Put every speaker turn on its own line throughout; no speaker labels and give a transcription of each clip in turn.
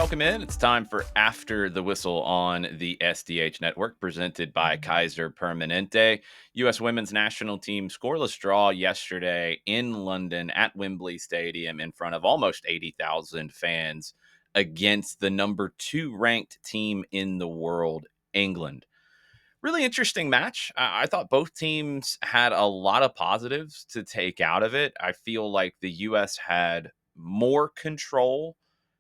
Welcome in. It's time for After the Whistle on the SDH Network, presented by Kaiser Permanente. U.S. women's national team scoreless draw yesterday in London at Wembley Stadium in front of almost 80,000 fans against the number 2 ranked team in the world, England. Really interesting match. I thought both teams had a lot of positives to take out of it. I feel like the U.S. had more control,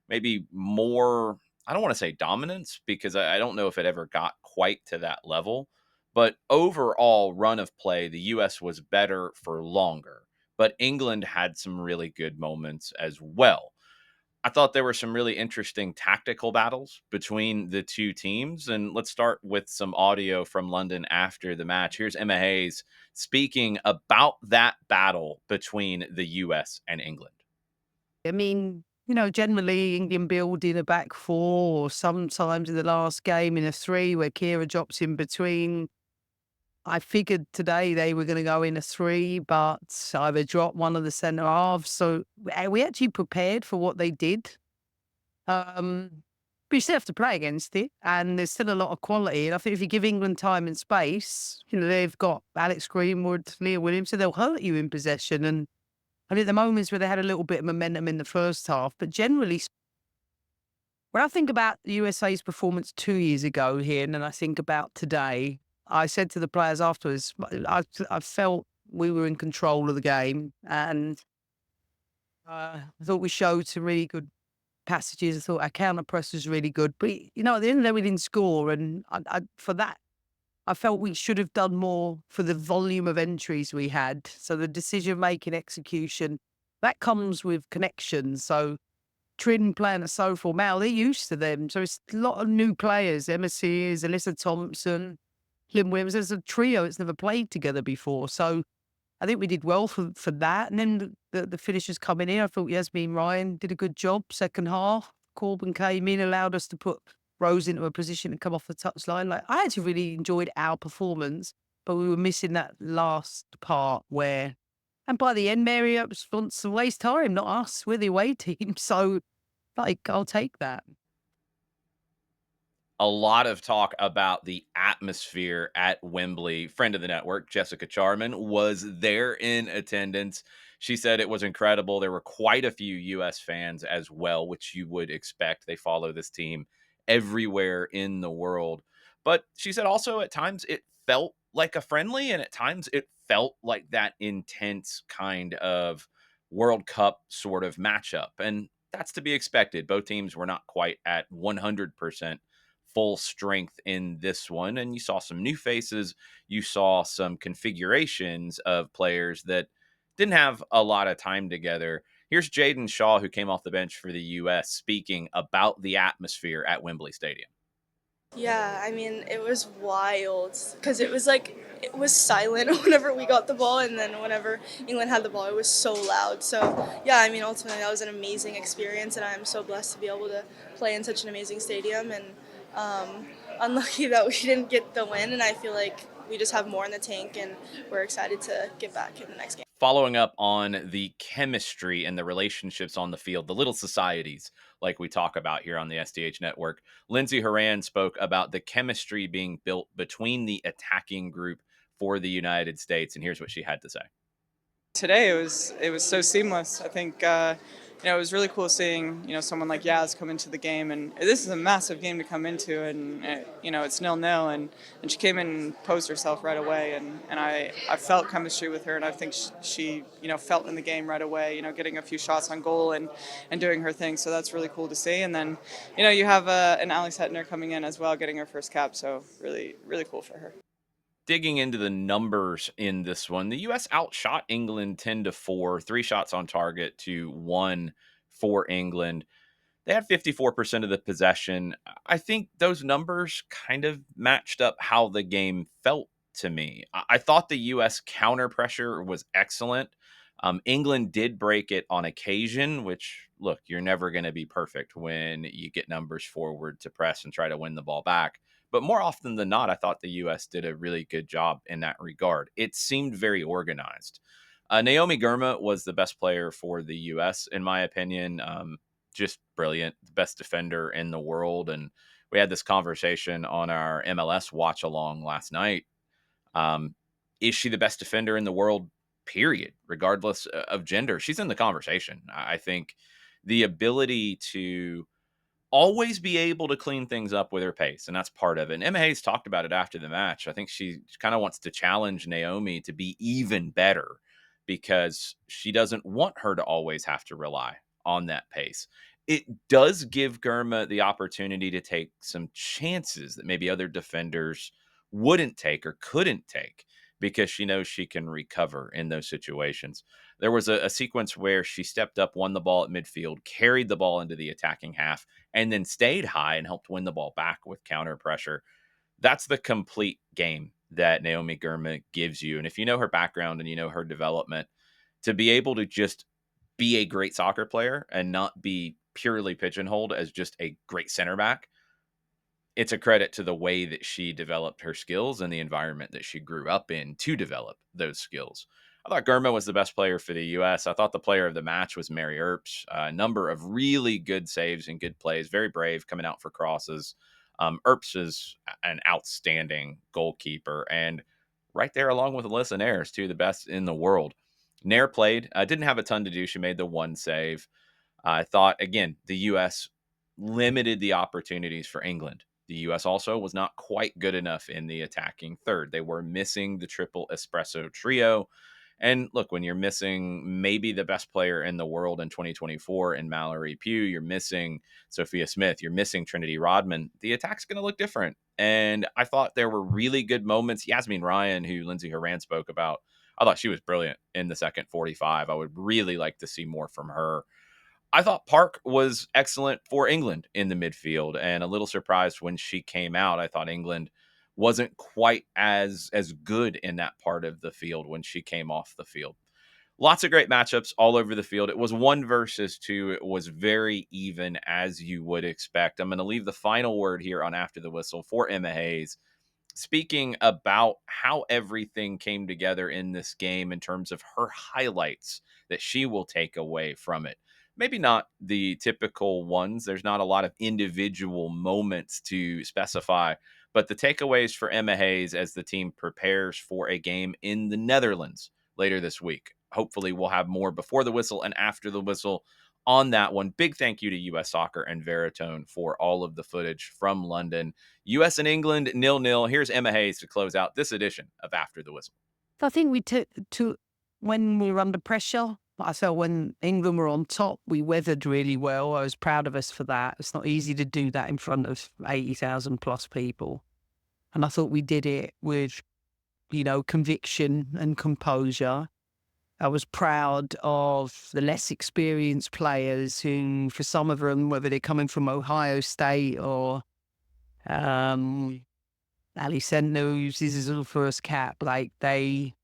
maybe more, I don't want to say dominance because I don't know if it ever got quite to that level. But overall run of play, the U.S. was better for longer. But England had some really good moments as well. I thought there were some really interesting tactical battles between the two teams. And let's start with some audio from London after the match. Here's Emma Hayes speaking about that battle between the US and England.
I mean, generally England build in a back four or sometimes in the last game in a three where Kira drops in between. I figured today they were going to go in a three, but either drop one of the centre halves. So we actually prepared for what they did. But you still have to play against it, and there's still a lot of quality. And I think if you give England time and space, they've got Alex Greenwood, Leah Williams, so they'll hurt you in possession. And I think the moments where they had a little bit of momentum in the first half, but generally, when I think about the USA's performance 2 years ago here, and then I think about today, I said to the players afterwards, I felt we were in control of the game, and I thought we showed some really good passages. I thought our counter press was really good, but at the end of the day, we didn't score, and for that, I felt we should have done more for the volume of entries we had. So the decision making, execution, that comes with connections. So Trin playing at Sofa Mal, they're used to them. So it's a lot of new players. Emma Sears, Alyssa Thompson, Lynn Williams. There's a trio that's never played together before. So I think we did well for that. And then the finishers coming in, I thought Yasmin Ryan did a good job second half. Corbin came in, allowed us to put Rose into a position and come off the touchline. Like, I actually really enjoyed our performance, but we were missing that last part where, and by the end, Mary wants to waste time, not us. We're the away team. So, like, I'll take that.
A lot of talk about the atmosphere at Wembley. Friend of the network, Jessica Charman, was there in attendance. She said it was incredible. There were quite a few US fans as well, which you would expect. They follow this team everywhere in the world. But she said also at times it felt like a friendly, and at times it felt like that intense kind of World Cup sort of matchup. And that's to be expected. Both teams were not quite at 100% full strength in this one. And you saw some new faces. You saw some configurations of players that didn't have a lot of time together. Here's Jaedyn Shaw, who came off the bench for the U.S., speaking about the atmosphere at Wembley Stadium.
Yeah, I mean, it was wild because it was silent whenever we got the ball, and then whenever England had the ball, it was so loud. So, yeah, I mean, ultimately, that was an amazing experience, and I'm so blessed to be able to play in such an amazing stadium. And unlucky that we didn't get the win, and I feel like we just have more in the tank, and we're excited to get back in the next game.
Following up on the chemistry and the relationships on the field, the little societies like we talk about here on the SDH network, Lindsey Horan spoke about the chemistry being built between the attacking group for the United States. And here's what she had to say.
Today it was so seamless. I think it was really cool seeing someone like Yaz come into the game, and this is a massive game to come into, and it's 0-0, and she came in and posed herself right away, and I felt chemistry with her, and I think she felt in the game right away, getting a few shots on goal and doing her thing. So that's really cool to see. And then you have an Alex Hetner coming in as well, getting her first cap. So really cool for her.
Digging into the numbers in this one, the U.S. outshot England 10-4, 3 shots on target to 1 for England. They had 54% of the possession. I think those numbers kind of matched up how the game felt to me. I thought the U.S. counter pressure was excellent. England did break it on occasion, which, look, you're never going to be perfect when you get numbers forward to press and try to win the ball back. But more often than not, I thought the U.S. did a really good job in that regard. It seemed very organized. Naomi Girma was the best player for the U.S., in my opinion. just brilliant, best defender in the world. And we had this conversation on our MLS watch along last night. Um, is she the best defender in the world? Period, regardless of gender. She's in the conversation. I think the ability to always be able to clean things up with her pace, and that's part of it. And Emma Hayes talked about it after the match. I think she kind of wants to challenge Naomi to be even better because she doesn't want her to always have to rely on that pace. It does give Germa the opportunity to take some chances that maybe other defenders wouldn't take or couldn't take because she knows she can recover in those situations. There was a sequence where she stepped up, won the ball at midfield, carried the ball into the attacking half, and then stayed high and helped win the ball back with counter pressure. That's the complete game that Naomi Girma gives you. And if you know her background and you know her development, to be able to just be a great soccer player and not be purely pigeonholed as just a great center back, it's a credit to the way that she developed her skills and the environment that she grew up in to develop those skills. I thought Germa was the best player for the U.S. I thought the player of the match was Mary Earps. A number of really good saves and good plays. Very brave coming out for crosses. Earps is an outstanding goalkeeper and right there along with Alyssa Nares, two of the best in the world. Nair played. Didn't have a ton to do. She made the one save. I thought, again, the U.S. limited the opportunities for England. The U.S. also was not quite good enough in the attacking third. They were missing the triple espresso trio. And look, when you're missing maybe the best player in the world in 2024 in Mallory Pugh, you're missing Sophia Smith, you're missing Trinity Rodman, the attack's going to look different. And I thought there were really good moments. Yasmin Ryan, who Lindsey Horan spoke about, I thought she was brilliant in the second 45. I would really like to see more from her. I thought Park was excellent for England in the midfield and a little surprised when she came out. I thought England wasn't quite as good in that part of the field when she came off the field. Lots of great matchups all over the field. It was 1 versus 2. It was very even as you would expect. I'm going to leave the final word here on After the Whistle for Emma Hayes, speaking about how everything came together in this game in terms of her highlights that she will take away from it. Maybe not the typical ones. There's not a lot of individual moments to specify, but the takeaways for Emma Hayes as the team prepares for a game in the Netherlands later this week. Hopefully, we'll have more before the whistle and after the whistle on that one. Big thank you to US Soccer and Veritone for all of the footage from London. US and England 0-0. Here's Emma Hayes to close out this edition of After the Whistle.
I think we took to when we were under pressure. I felt when England were on top, we weathered really well. I was proud of us for that. It's not easy to do that in front of 80,000 plus people. And I thought we did it with, conviction and composure. I was proud of the less experienced players who, for some of them, whether they're coming from Ohio State or Ali Sentner, who's this is her first cap, like they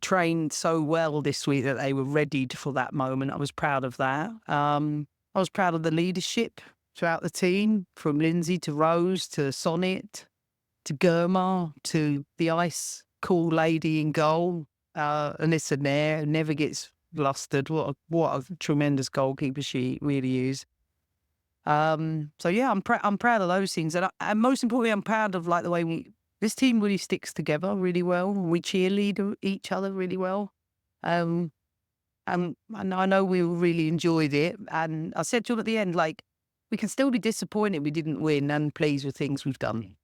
trained so well this week that they were readied for that moment. I was proud of that. I was proud of the leadership throughout the team, from Lindsay to Rose to Sonnet to Germa to the ice cool lady in goal. Alyssa Nair never gets flustered. What a tremendous goalkeeper she really is. So yeah, I'm proud of those things, and most importantly, I'm proud of the way this team really sticks together really well. We cheerlead each other really well. And I know we really enjoyed it. And I said to him at the end, we can still be disappointed we didn't win and pleased with things we've done.